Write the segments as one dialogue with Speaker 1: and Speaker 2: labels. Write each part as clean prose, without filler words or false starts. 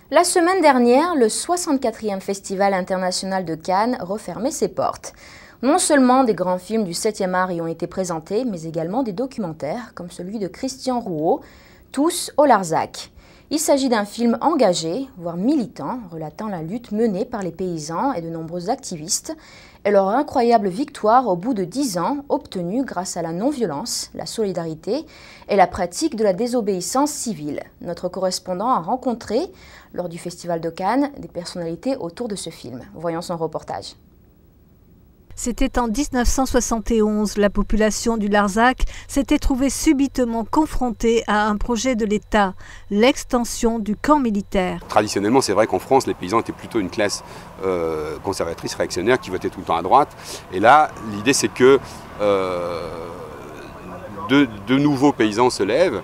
Speaker 1: La semaine dernière, le 64e Festival international de Cannes refermait ses portes. Non seulement des grands films du 7e art y ont été présentés, mais également des documentaires comme celui de Christian Rouault, Tous au Larzac. Il s'agit d'un film engagé, voire militant, relatant la lutte menée par les paysans et de nombreux activistes et leur incroyable victoire au bout de 10 ans, obtenue grâce à la non-violence, la solidarité et la pratique de la désobéissance civile. Notre correspondant a rencontré, lors du Festival de Cannes, des personnalités autour de ce film. Voyons son reportage.
Speaker 2: C'était en 1971. La population du Larzac s'était trouvée subitement confrontée à un projet de l'État, l'extension du camp militaire.
Speaker 3: Traditionnellement, c'est vrai qu'en France, les paysans étaient plutôt une classe conservatrice, réactionnaire, qui votait tout le temps à droite. Et là, l'idée, c'est que de nouveaux paysans se lèvent,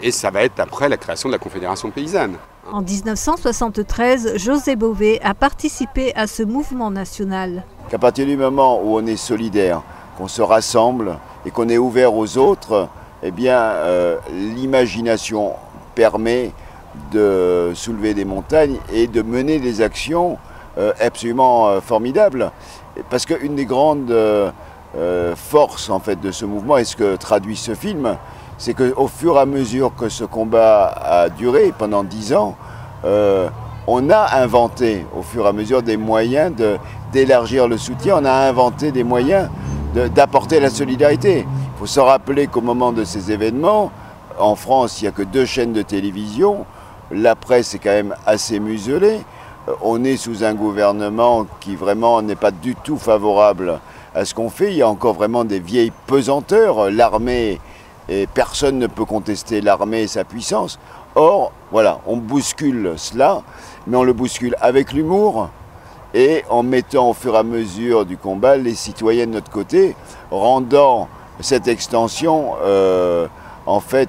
Speaker 3: et ça va être après la création de la Confédération paysanne.
Speaker 2: En 1973, José Bové a participé à ce mouvement national.
Speaker 4: Qu'à partir du moment où on est solidaire, qu'on se rassemble et qu'on est ouvert aux autres, eh bien, l'imagination permet de soulever des montagnes et de mener des actions absolument formidables. Parce qu'une des grandes forces en fait, de ce mouvement, et ce que traduit ce film, c'est qu'au fur et à mesure que ce combat a duré pendant 10 ans, on a inventé au fur et à mesure des moyens d'élargir le soutien, on a inventé des moyens d'apporter la solidarité. Il faut se rappeler qu'au moment de ces événements, en France, il n'y a que 2 chaînes de télévision, la presse est quand même assez muselée, on est sous un gouvernement qui vraiment n'est pas du tout favorable à ce qu'on fait, il y a encore vraiment des vieilles pesanteurs, l'armée, et personne ne peut contester l'armée et sa puissance. Or, voilà, on bouscule cela, mais on le bouscule avec l'humour et en mettant au fur et à mesure du combat les citoyens de notre côté, rendant cette extension, en fait,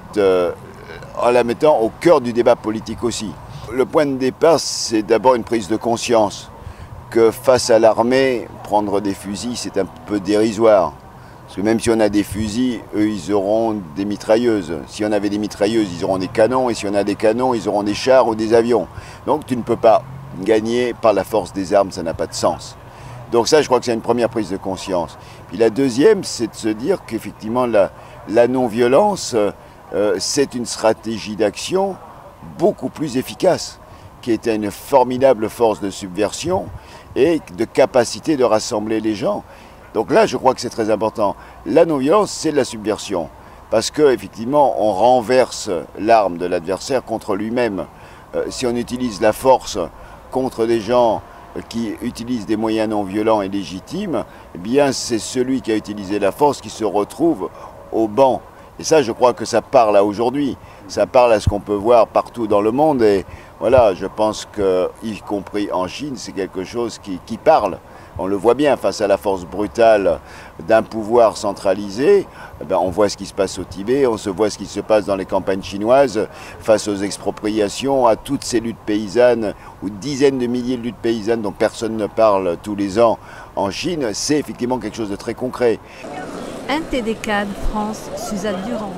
Speaker 4: en la mettant au cœur du débat politique aussi. Le point de départ, c'est d'abord une prise de conscience que face à l'armée, prendre des fusils, c'est un peu dérisoire. Parce que même si on a des fusils, eux, ils auront des mitrailleuses. Si on avait des mitrailleuses, ils auront des canons. Et si on a des canons, ils auront des chars ou des avions. Donc tu ne peux pas gagner par la force des armes, ça n'a pas de sens. Donc ça, je crois que c'est une première prise de conscience. Puis la deuxième, c'est de se dire qu'effectivement, la non-violence, c'est une stratégie d'action beaucoup plus efficace, qui était une formidable force de subversion et de capacité de rassembler les gens. Donc là, je crois que c'est très important. La non-violence, c'est de la subversion. Parce qu'effectivement, on renverse l'arme de l'adversaire contre lui-même. Si on utilise la force contre des gens qui utilisent des moyens non violents et légitimes, eh bien, c'est celui qui a utilisé la force qui se retrouve au banc. Et ça, je crois que ça parle à aujourd'hui. Ça parle à ce qu'on peut voir partout dans le monde. Et voilà, je pense que, y compris en Chine, c'est quelque chose qui parle. On le voit bien, face à la force brutale d'un pouvoir centralisé, on voit ce qui se passe au Tibet, on se voit ce qui se passe dans les campagnes chinoises, face aux expropriations, à toutes ces luttes paysannes, ou dizaines de milliers de luttes paysannes dont personne ne parle tous les ans en Chine, c'est effectivement quelque chose de très concret.
Speaker 2: NTD Cannes, France, Suzanne Durand.